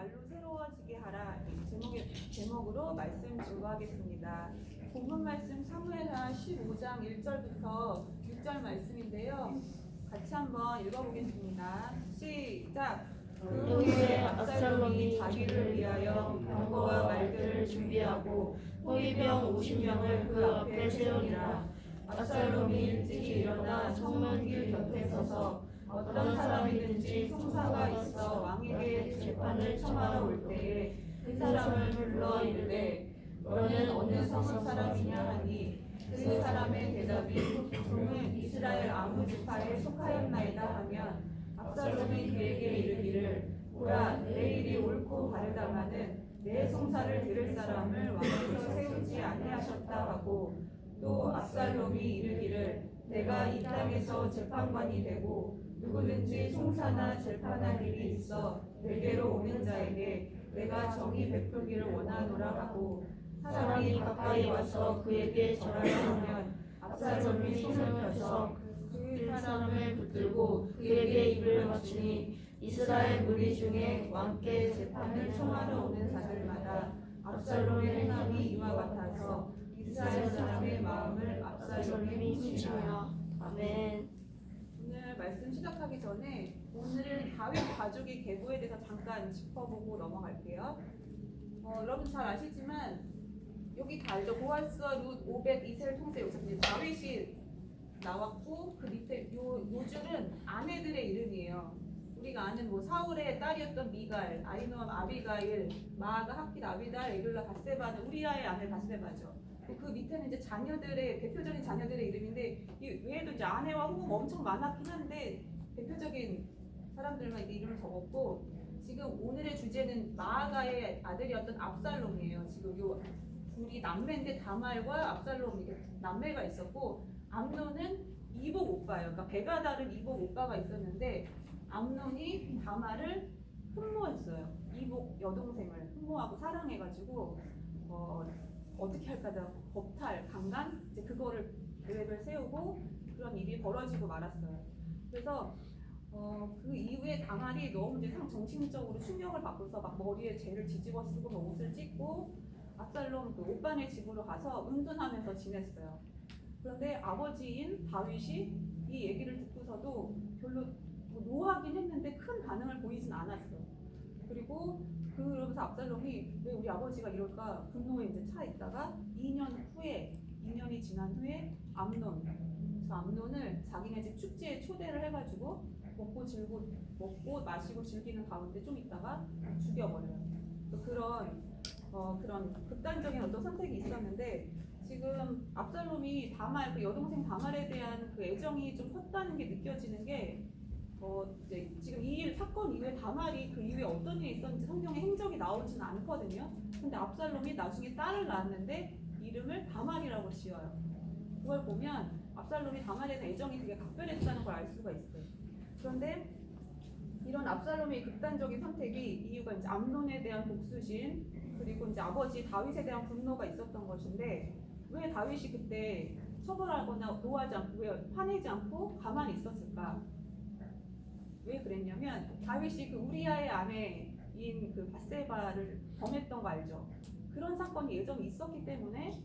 말로 새로워지게 하라 제목으로 말씀 증거하겠습니다. 본문 말씀 사무엘하 15장 1절부터 6절 말씀인데요. 같이 한번 읽어보겠습니다. 시작! 그 후에 압살롬이 자기를 위하여 병거와 말들을 준비하고 호위병 50명을 그 앞에 세우니라. 압살롬이 일찍이 일어나 성문길 곁에 서서 어떤 사람이든지 송사가 있어 왕에게 재판을 청하러 올 때에 그 사람을 불러 이르되 너는 어느 성 사람이냐 하니 그 사람의 대답이 종은 이스라엘 아무 지파에 속하였나이다 하면 압살롬이 그에게 이르기를 보라 내 일이 옳고 바르다마는 내 송사를 들을 사람을 왕에서 세우지 아니하셨다 하고 또 압살롬이 이르기를 내가 이 땅에서 재판관이 되고 누구든지 송사나 재판할 일이 있어 내게로 오는 자에게 내가 정의 베풀기를 원하노라 하고 사람이 가까이 와서 그에게 절하려 하면 압살롬이 손을 펴서 그 사람을 붙들고 그에게 입을 맞추니 이스라엘 무리 중에 왕께 재판을 청하러 오는 자들마다 압살롬의 행함이 이와 같아서 이스라엘 사람의 마음을 압살롬이 훔치니라. 아멘. 오늘 말씀 시작하기 전에 오늘은 다윗 가족의 계보에 대해서 잠깐 짚어보고 넘어갈게요. 여러분 잘 아시지만 여기 다 알죠? 보아스와 룻, 오벳, 이셀 통째 여기서 이제 다윗이 나왔고 그 밑에 요 줄은 아내들의 이름이에요. 우리가 아는 뭐 사울의 딸이었던 미갈, 아히노암 아비가일, 마아가 학깃 아비달, 에글라 바세바는 우리아의 아내 바세바죠. 그 밑에는 이제 자녀들의 대표적인 자녀들의 이름인데 이 외에도 이제 아내와 후보가 엄청 많았긴 한데 대표적인 사람들만 이름을 적었고 지금 오늘의 주제는 마아가의 아들이었던 압살롬이에요. 지금 요 둘이 남매인데 다말과 압살롬 이게 남매가 있었고 암논은 이복 오빠예요. 그러니까 배가 다른 이복 오빠가 있었는데 암논이 다말을 흠모했어요. 이복 여동생을 흠모하고 사랑해가지고 어떻게 할까 법탈, 강간 이제 그거를 계획을 세우고 그런 일이 벌어지고 말았어요. 그래서 그 이후에 다말이 너무 이제 정신적으로 충격을 받고서 막 머리에 죄를 뒤집어 쓰고 옷을 찢고 압살롬 그 오빠네 집으로 가서 은둔하면서 지냈어요. 그런데 아버지인 다윗이 이 얘기를 듣고서도 별로 노하긴 했는데 큰 반응을 보이진 않았어. 그리고 그러면서 압살롬이 왜 우리 아버지가 이럴까 분노에 이제 차 있다가 2년이 지난 후에 암논을 자기네 집 축제에 초대를 해가지고 먹고 마시고 즐기는 가운데 좀 있다가 죽여버려요. 그런 극단적인 어떤 선택이 있었는데 지금 압살롬이 다말 그 여동생 다말에 대한 그 애정이 좀 컸다는 게 느껴지는 게 이제 지금 이 사건 이후에 다말이 그 이후에 어떤 일이 있었는지 성경에 행적이 나오지는 않거든요. 근데 압살롬이 나중에 딸을 낳았는데 이름을 다말이라고 지어요. 그걸 보면 압살롬이 다말에 대한 애정이 되게 각별했다는 걸 알 수가 있어요. 그런데 이런 압살롬의 극단적인 선택이 이유가 이제 암논에 대한 복수심 그리고 이제 아버지 다윗에 대한 분노가 있었던 것인데 왜 다윗이 그때 처벌하거나 노하지 않고 왜 화내지 않고 가만히 있었을까? 왜 그랬냐면 다윗이 그 우리아의 아내인 그 바세바를 범했던 거 알죠? 그런 사건이 예전에 있었기 때문에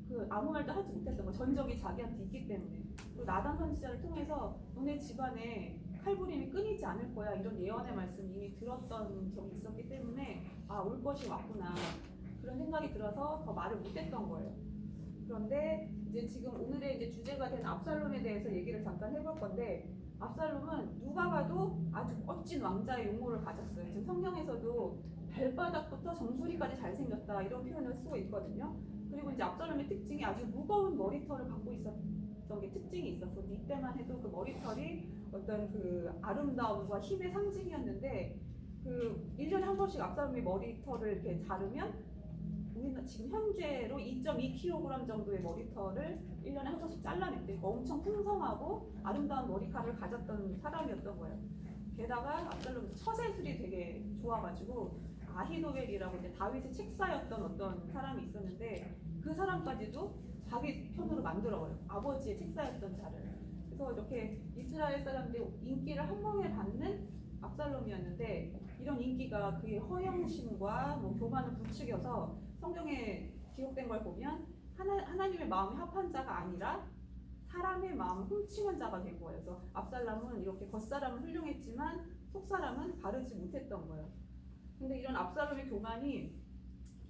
그 아무 말도 하지 못했던 거 전적이 자기한테 있기 때문에 그리고 나단 선지자를 통해서 너네 집안에 칼부림이 끊이지 않을 거야 이런 예언의 말씀 이미 들었던 적이 있었기 때문에 올 것이 왔구나 그런 생각이 들어서 더 말을 못했던 거예요. 그런데 이제 지금 오늘의 이제 주제가 된 압살롬에 대해서 얘기를 잠깐 해볼 건데 압살롬은 누가 봐도 아주 멋진 왕자의 용모를 가졌어요. 지금 성경에서도 발바닥부터 정수리까지 잘생겼다 이런 표현을 쓰고 있거든요. 그리고 이제 압살롬의 특징이 아주 무거운 머리털을 갖고 있었던 게 특징이 있었어. 이때만 해도 그 머리털이 어떤 그 아름다움과 힘의 상징이었는데 그 1년에 한 번씩 압살롬이 머리털을 이렇게 자르면 우리는 지금 현재로 2.2kg 정도의 머리털을 1년에 한 번씩 잘라냈대. 엄청 풍성하고 아름다운 머리카락을 가졌던 사람이었던 거예요. 게다가 압살롬 처세술이 되게 좋아가지고 아히도벨이라고 이제 다윗의 책사였던 어떤 사람이 있었는데 그 사람까지도 자기 편으로 만들어버려요. 아버지의 책사였던 자를. 그래서 이렇게 이스라엘 사람들이 인기를 한 번에 받는 압살롬이었는데 이런 인기가 그의 허영심과 뭐 교만을 부추겨서 성경에 기록된 걸 보면 하나님의 마음이 합한 자가 아니라 사람의 마음을 훔치는 자가 된 거예요. 그래서 압살롬은 이렇게 겉사람은 훌륭했지만 속사람은 바르지 못했던 거예요. 근데 이런 압살롬의 교만이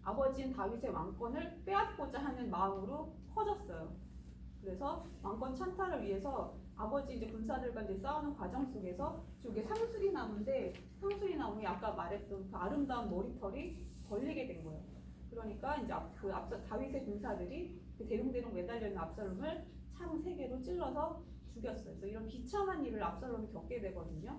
아버지인 다윗의 왕권을 빼앗고자 하는 마음으로 커졌어요. 그래서 왕권 찬탈을 위해서 아버지 이제 군사들과 이제 싸우는 과정 속에서 저게 상수리 나무인데 상수리 나무에 아까 말했던 그 아름다운 머리털이 걸리게 된 거예요. 그러니까 이제 다윗의 군사들이 그 대롱대롱 매달려 있는 압살롬을 창 3개로 찔러서 죽였어요. 그래서 이런 비참한 일을 압살롬이 겪게 되거든요.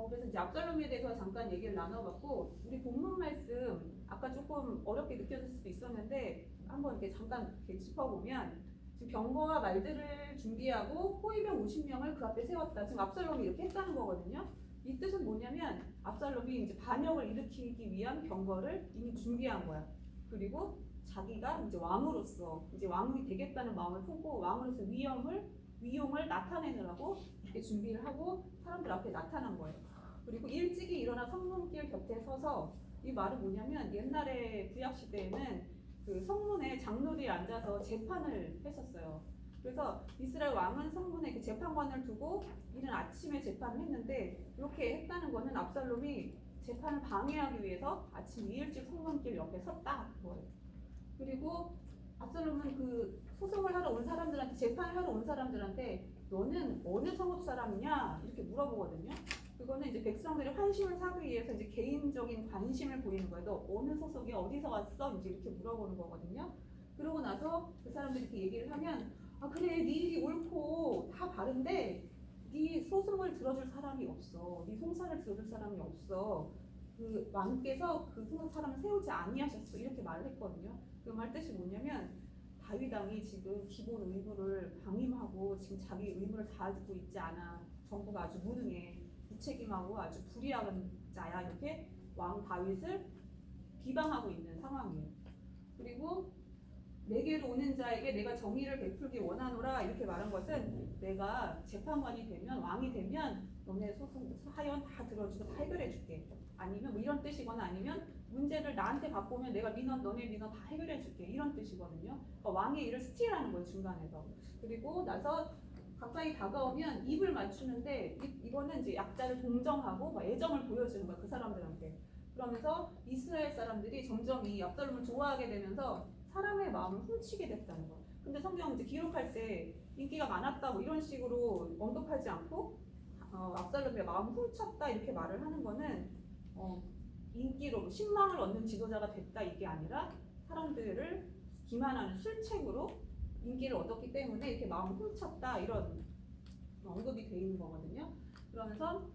그래서 이제 압살롬에 대해서 잠깐 얘기를 나눠봤고, 우리 본문 말씀 아까 조금 어렵게 느껴질 수도 있었는데 한번 이렇게 잠깐 이렇게 짚어보면, 지금 병거와 말들을 준비하고 호위병 50명을 그 앞에 세웠다. 지금 압살롬이 이렇게 했다는 거거든요. 이 뜻은 뭐냐면 압살롬이 이제 반역을 일으키기 위한 병거를 이미 준비한 거야. 그리고 자기가 이제 왕으로서 이제 왕이 되겠다는 마음을 품고 왕으로서 위용을 나타내느라고 이렇게 준비를 하고 사람들 앞에 나타난 거예요. 그리고 일찍이 일어나 성문길 곁에 서서, 이 말은 뭐냐면 옛날에 구약 시대에는 그 성문에 장로들이 앉아서 재판을 했었어요. 그래서 이스라엘 왕은 성문에 그 재판관을 두고 이른 아침에 재판을 했는데, 이렇게 했다는 거는 압살롬이 재판을 방해하기 위해서 아침 일찍 성문길 옆에 섰다 그거예요. 그리고 압살롬은 그 소송을 하러 온 사람들한테, 재판을 하러 온 사람들한테 너는 어느 성읍 사람이냐 이렇게 물어보거든요. 그거는 이제 백성들의 환심을 사기 위해서 이제 개인적인 관심을 보이는 거예요. 너 어느 소속이 어디서 왔어? 이제 이렇게 물어보는 거거든요. 그러고 나서 그 사람들이 이렇게 얘기를 하면, 아 그래 네 일이 옳고 다 바른데 네 소송을 들어줄 사람이 없어. 네 송사를 들어줄 사람이 없어. 그 왕께서 그 사람을 세우지 아니하셨어. 이렇게 말을 했거든요. 그 말 뜻이 뭐냐면 다윗 왕이 지금 기본 의무를 방임하고 지금 자기 의무를 다하고 있지 않아. 정부가 아주 무능해. 무책임하고 아주 불의한 자야. 이렇게 왕 다윗을 비방하고 있는 상황이에요. 그리고 내게로 오는 자에게 내가 정의를 베풀기 원하노라 이렇게 말한 것은, 내가 재판관이 되면, 왕이 되면 너네 소송 하연 다 들어주고 다 해결해 줄게. 아니면 뭐 이런 뜻이거나, 아니면 문제를 나한테 갖고 오면 내가 너네 민원 다 해결해 줄게. 이런 뜻이거든요. 그러니까 왕의 일을 스틸하는 거예요, 중간에서. 그리고 나서 가까이 다가오면 입을 맞추는데, 이거는 이제 약자를 동정하고 막 애정을 보여주는 거야, 그 사람들한테. 그러면서 이스라엘 사람들이 점점 이 압살롬을 좋아하게 되면서 사람의 마음을 훔치게 됐다는 거예요. 근데 성경 이제 기록할 때 인기가 많았다 뭐 이런 식으로 언급하지 않고, 압살롬의 마음을 훔쳤다 이렇게 말을 하는 거는 인기로 신망을 얻는 지도자가 됐다 이게 아니라 사람들을 기만하는 술책으로 인기를 얻었기 때문에 이렇게 마음을 훔쳤다 이런 언급이 돼 있는 거거든요. 그러면서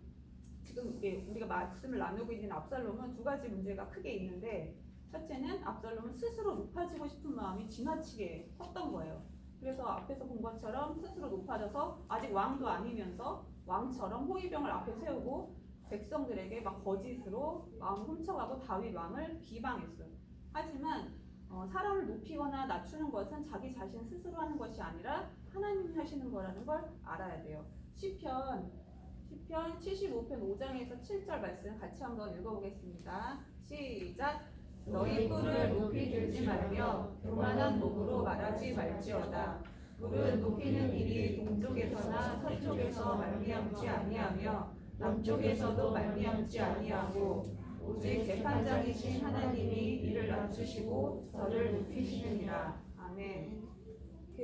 지금 우리가 말씀을 나누고 있는 압살롬은 2가지 문제가 크게 있는데, 첫째는 압살롬은 스스로 높아지고 싶은 마음이 지나치게 컸던 거예요. 그래서 앞에서 본 것처럼 스스로 높아져서 아직 왕도 아니면서 왕처럼 호위병을 앞에 세우고 백성들에게 막 거짓으로 마음을 훔쳐가고 다윗 왕을 비방했어요. 하지만 사람을 높이거나 낮추는 것은 자기 자신 스스로 하는 것이 아니라 하나님이 하시는 거라는 걸 알아야 돼요. 시편 75편 5장에서 7절 말씀 같이 한번 읽어보겠습니다. 시작. 너희 뿔을 높이 들지 말며 교만한 목으로 말하지 말지어다. 뿔은 높이는 일이 동쪽에서나 서쪽에서 말미암지 아니하며 남쪽에서도 말미암지 아니하고 오직 재판장이신 하나님이 이를 낮추시고 저를 높이시느니라. 아멘.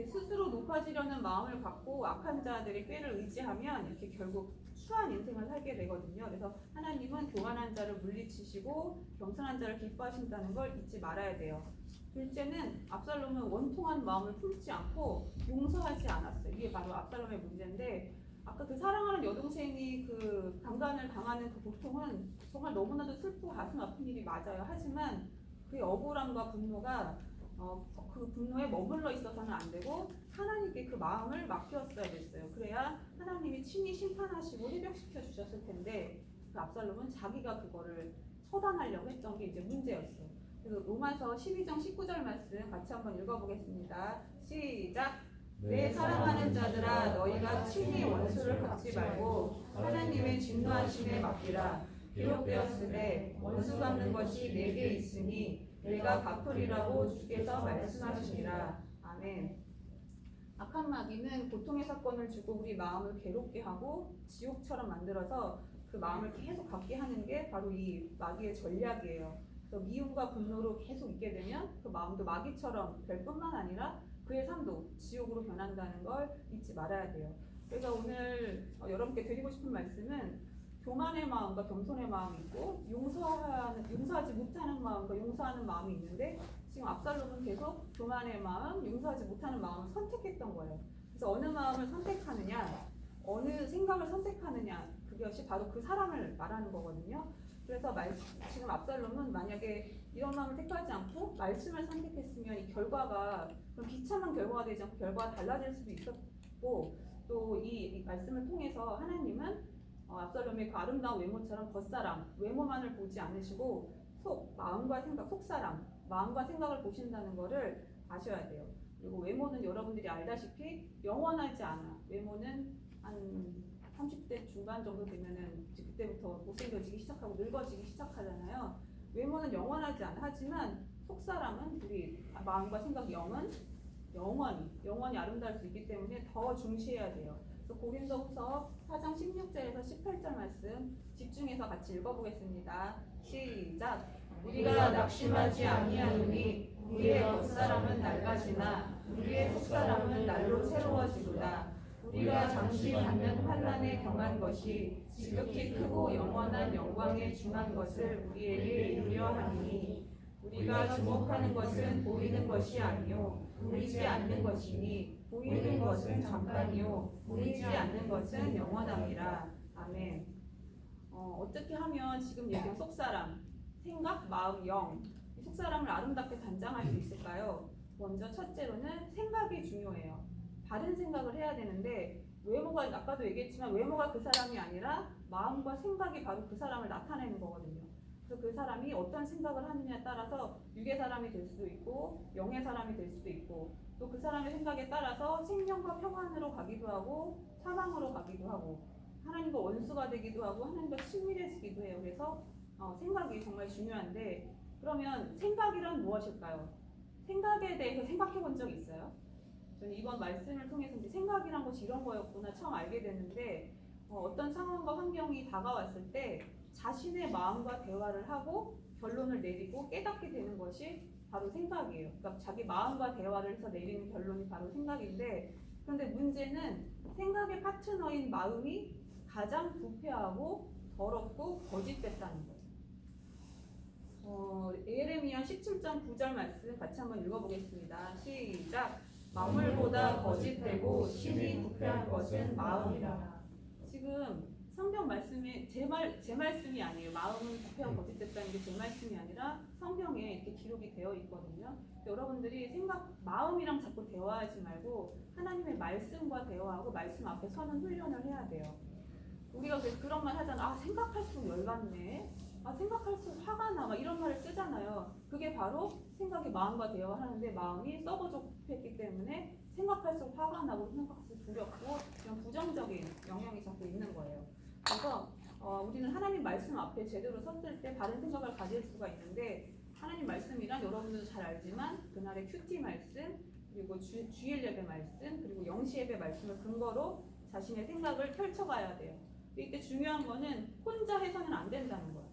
스스로 높아지려는 마음을 갖고 악한 자들의 꾀를 의지하면 이렇게 결국 추한 인생을 살게 되거든요. 그래서 하나님은 교만한 자를 물리치시고 겸손한 자를 기뻐하신다는 걸 잊지 말아야 돼요. 둘째는 압살롬은 원통한 마음을 품지 않고 용서하지 않았어요. 이게 바로 압살롬의 문제인데, 아까 그 사랑하는 여동생이 그 강간을 당하는 그 고통은 정말 너무나도 슬프고 가슴 아픈 일이 맞아요. 하지만 그의 억울함과 분노가 그 분노에 머물러 있어서는 안 되고 하나님께 그 마음을 맡겼어야 됐어요. 그래야 하나님이 친히 심판하시고 회복시켜 주셨을 텐데, 그 압살롬은 자기가 그거를 처단하려고 했던 게 이제 문제였어요. 그래서 로마서 12장 19절 말씀 같이 한번 읽어보겠습니다. 시작. 내 사랑하는 자들아, 너희가 친히 원수를 갚지 말고 하나님의 진노하심에 맡기라. 기록되었으되 원수 갚는 것이 내게 있으니 내가 갚으리라고 주께서 말씀하시니라. 아멘. 악한 마귀는 고통의 사건을 주고 우리 마음을 괴롭게 하고 지옥처럼 만들어서 그 마음을 계속 갖게 하는 게 바로 이 마귀의 전략이에요. 그래서 미움과 분노로 계속 있게 되면 그 마음도 마귀처럼 될 뿐만 아니라 그의 삶도 지옥으로 변한다는 걸 잊지 말아야 돼요. 그래서 오늘 여러분께 드리고 싶은 말씀은 교만의 마음과 겸손의 마음이 있고 용서하지 못하는 마음과 용서하는 마음이 있는데 지금 압살롬은 계속 교만의 마음, 용서하지 못하는 마음을 선택했던 거예요. 그래서 어느 마음을 선택하느냐, 어느 생각을 선택하느냐, 그것이 바로 그 사람을 말하는 거거든요. 그래서 지금 압살롬은 만약에 이런 마음을 택하지 않고 말씀을 선택했으면 이 결과가 그럼 비참한 결과가 되지 않고 결과가 달라질 수도 있었고 또 이 말씀을 통해서 하나님은 압살롬의 그 아름다운 외모처럼 겉사람, 외모만을 보지 않으시고 마음과 생각, 속사람, 마음과 생각을 보신다는 것을 아셔야 돼요. 그리고 외모는 여러분들이 알다시피 영원하지 않아. 외모는 한 30대 중반 정도 되면은 그때부터 못생겨지기 시작하고 늙어지기 시작하잖아요. 외모는 영원하지 않아. 하지만 속사람은 우리 마음과 생각, 영은 영원히 아름다울 수 있기 때문에 더 중시해야 돼요. 그래서 고린도후서 4장 16절에서 18절 말씀 집중해서 같이 읽어보겠습니다. 시작. 우리가 낙심하지 아니하노니 우리의 겉사람은 낡아지나 우리의 속사람은 날로 새로워지도다. 우리가 잠시 받는 환난에 경한 것이 지극히 크고 영원한 영광에 중한 것을 우리에게 이루려 하니 우리가 주목하는 것은 보이는 것이 아니요 보이지 않는 것이니 보이는 것은 잠깐이요 보이지 않는 것은 영원함이라. 아멘. 어떻게 하면 지금 얘기한 속사람, 생각, 마음, 영, 이 속사람을 아름답게 단장할 수 있을까요? 먼저 첫째로는 생각이 중요해요. 바른 생각을 해야 되는데 외모가 아까도 얘기했지만 외모가 그 사람이 아니라 마음과 생각이 바로 그 사람을 나타내는 거거든요. 그래서 그 사람이 어떤 생각을 하느냐에 따라서 육의 사람이 될 수도 있고 영의 사람이 될 수도 있고 또 그 사람의 생각에 따라서 생명과 평안으로 가기도 하고 사망으로 가기도 하고 하나님과 원수가 되기도 하고 하나님과 친밀해지기도 해요. 그래서 생각이 정말 중요한데 그러면 생각이란 무엇일까요? 생각에 대해서 생각해 본 적 있어요? 저는 이번 말씀을 통해서 이제 생각이란 것이 이런 거였구나 처음 알게 됐는데 어떤 상황과 환경이 다가왔을 때 자신의 마음과 대화를 하고 결론을 내리고 깨닫게 되는 것이 바로 생각이에요. 그러니까 자기 마음과 대화를 해서 내리는 결론이 바로 생각인데 그런데 문제는 생각의 파트너인 마음이 가장 부패하고 더럽고 거짓됐다는 거예요. 예레미야 17장 9절 말씀 같이 한번 읽어보겠습니다. 시작. 만물보다 거짓되고 심히 부패한 것은 마음이라. 지금 성경 말씀이 제 말씀이 아니에요. 마음은 부패하고 거짓됐다는 게 제 말씀이 아니라 성경에 이렇게 기록이 되어 있거든요. 여러분들이 마음이랑 자꾸 대화하지 말고 하나님의 말씀과 대화하고 말씀 앞에 서는 훈련을 해야 돼요. 우리가 그런 말 하잖아. 생각할수록 열받네. 생각할수록 화가 나. 막 이런 말을 쓰잖아요. 그게 바로 생각이 마음과 대화하는데 마음이 썩어졌기 때문에 생각할수록 화가 나고 생각할수록 두렵고 그냥 부정적인 영향이 자꾸 있는 거예요. 그래서 우리는 하나님 말씀 앞에 제대로 섰을 때 바른 생각을 가질 수가 있는데 하나님 말씀이란 여러분들도 잘 알지만 그날의 큐티 말씀 그리고 주일 예배 말씀 그리고 영시 예배 말씀을 근거로 자신의 생각을 펼쳐가야 돼요. 이때 중요한 거는 혼자 해서는 안 된다는 거예요.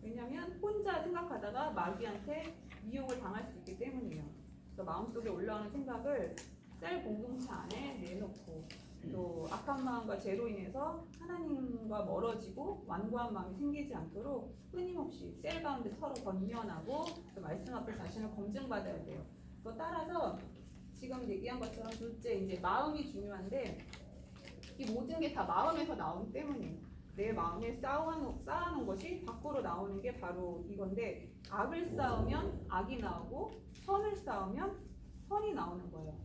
왜냐하면 혼자 생각하다가 마귀한테 미혹을 당할 수 있기 때문이에요. 그래서 마음속에 올라오는 생각을 셀 공동체 안에 내놓고 또 악한 마음과 죄로 인해서 하나님과 멀어지고 완고한 마음이 생기지 않도록 끊임없이 셀 가운데 서로 권면하고 또 말씀 앞에 자신을 검증받아야 돼요. 그거 따라서 지금 얘기한 것처럼 둘째 이제 마음이 중요한데 이 모든 게 다 마음에서 나오기 때문이에요. 내 마음에 쌓아놓은 것이 밖으로 나오는 게 바로 이건데 악을 쌓으면 악이 나오고 선을 쌓으면 선이 나오는 거예요.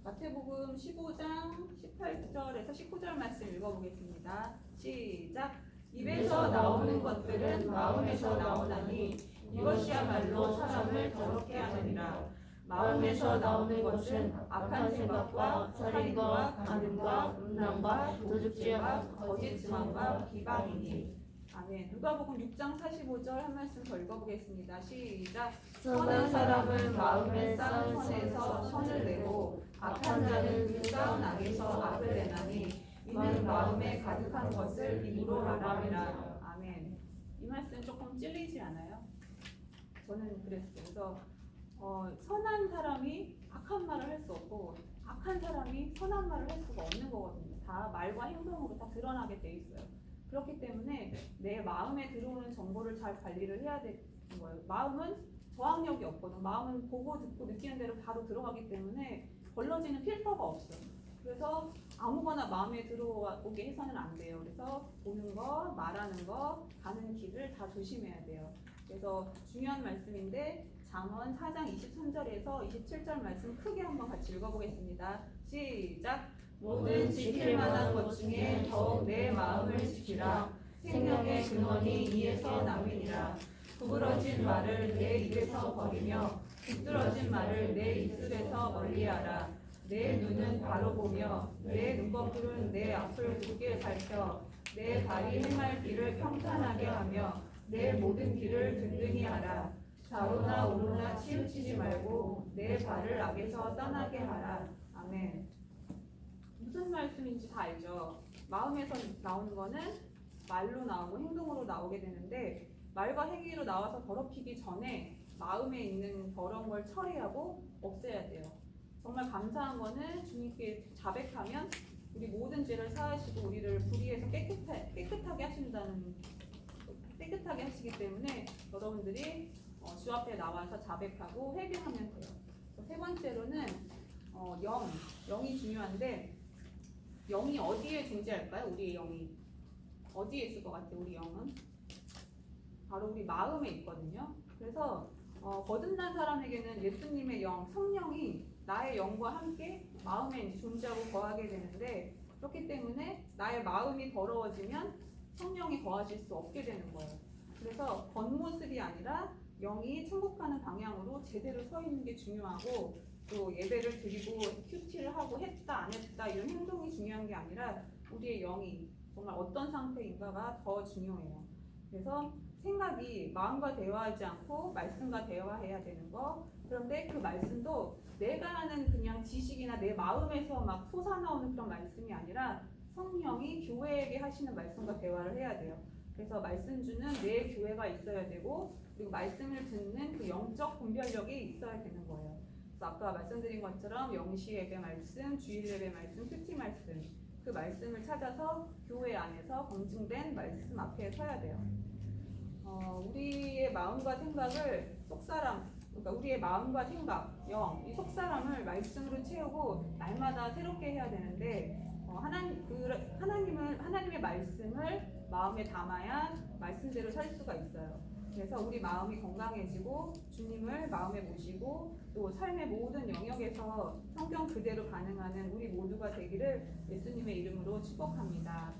마태복음 15장 18절에서 19절 말씀 읽어보겠습니다. 시작. 입에서 나오는 것들은 마음에서 나오나니 이것이야말로 사람을 더럽게 하느니라. 마음에서 나오는 것은 악한 생각과 살인과 간음과 음란과 도둑질과 거짓 증언과 비방이니 아멘. 누가복음 6장 45절 한 말씀 더 읽어보겠습니다. 시작. 선한 사람은 마음에 쌓은 쌓은 선에서 선을 내고 악한 자는 그 쌓은 악에서 악을 내나니 이는 마음에 가득한 것을 입으로 말함이라. 아멘. 이 말씀 조금 찔리지 않아요? 저는 그랬어요. 그래서 선한 사람이 악한 말을 할 수 없고 악한 사람이 선한 말을 할 수가 없는 거거든요. 다 말과 행동으로 다 드러나게 돼 있어요. 그렇기 때문에 내 마음에 들어오는 정보를 잘 관리를 해야 되는 거예요. 마음은 저항력이 없거든. 마음은 보고 듣고 느끼는 대로 바로 들어가기 때문에 걸러지는 필터가 없어요. 그래서 아무거나 마음에 들어오게 해서는 안 돼요. 그래서 보는 거, 말하는 거, 가는 길을 다 조심해야 돼요. 그래서 중요한 말씀인데 잠언 4장 23절에서 27절 말씀 크게 한번 같이 읽어보겠습니다. 시작. 모든 지킬 만한 것 중에 더욱 내 마음을 지키라. 생명의 근원이 이에서 나위니라. 구부러진 말을 내 입에서 버리며 빗들어진 말을 내 입술에서 멀리하라. 내 눈은 바로 보며 내 눈꺼풀은 내 앞을 굳게 살펴 내 발이 행할 길을 평탄하게 하며 내 모든 길을 든든히 하라. 좌우나 우로나 치우치지 말고 내 발을 악에서 떠나게 하라. 아멘. 무슨 말씀인지 다 알죠? 마음에서 나오는 거는 말로 나오고 행동으로 나오게 되는데 말과 행위로 나와서 더럽히기 전에 마음에 있는 더러운 걸 처리하고 없애야 돼요. 정말 감사한 거는 주님께 자백하면 우리 모든 죄를 사하시고 우리를 불의에서 깨끗하게 하시기 때문에 여러분들이 주 앞에 나와서 자백하고 회개하면 돼요. 세 번째로는 영이 중요한데 영이 어디에 존재할까요? 우리의 영이 어디에 있을 것 같아요? 우리 영은 바로 우리 마음에 있거든요. 그래서 거듭난 사람에게는 예수님의 영, 성령이 나의 영과 함께 마음에 이제 존재하고 거하게 되는데 그렇기 때문에 나의 마음이 더러워지면 성령이 거하실 수 없게 되는 거예요. 그래서 겉모습이 아니라 영이 천국 가는 방향으로 제대로 서 있는 게 중요하고 또 예배를 드리고 큐티를 하고 했다 안 했다 이런 행동이 중요한 게 아니라 우리의 영이 정말 어떤 상태인가가 더 중요해요. 그래서 생각이 마음과 대화하지 않고 말씀과 대화해야 되는 거. 그런데 그 말씀도 내가 하는 그냥 지식이나 내 마음에서 막 솟아나오는 그런 말씀이 아니라 성령이 교회에게 하시는 말씀과 대화를 해야 돼요. 그래서 말씀 주는 내 교회가 있어야 되고 그리고 말씀을 듣는 그 영적 분별력이 있어야 되는 거예요. 그래서 아까 말씀드린 것처럼 영시 예배 말씀, 주일 예배 말씀, 큐티 말씀 그 말씀을 찾아서 교회 안에서 검증된 말씀 앞에 서야 돼요. 우리의 마음과 생각을 그러니까 우리의 마음과 생각, 영, 이 속사람을 말씀으로 채우고 날마다 새롭게 해야 되는데 하나님의 말씀을 마음에 담아야 말씀대로 살 수가 있어요. 그래서 우리 마음이 건강해지고 주님을 마음에 모시고 또 삶의 모든 영역에서 성경 그대로 반응하는 우리 모두가 되기를 예수님의 이름으로 축복합니다.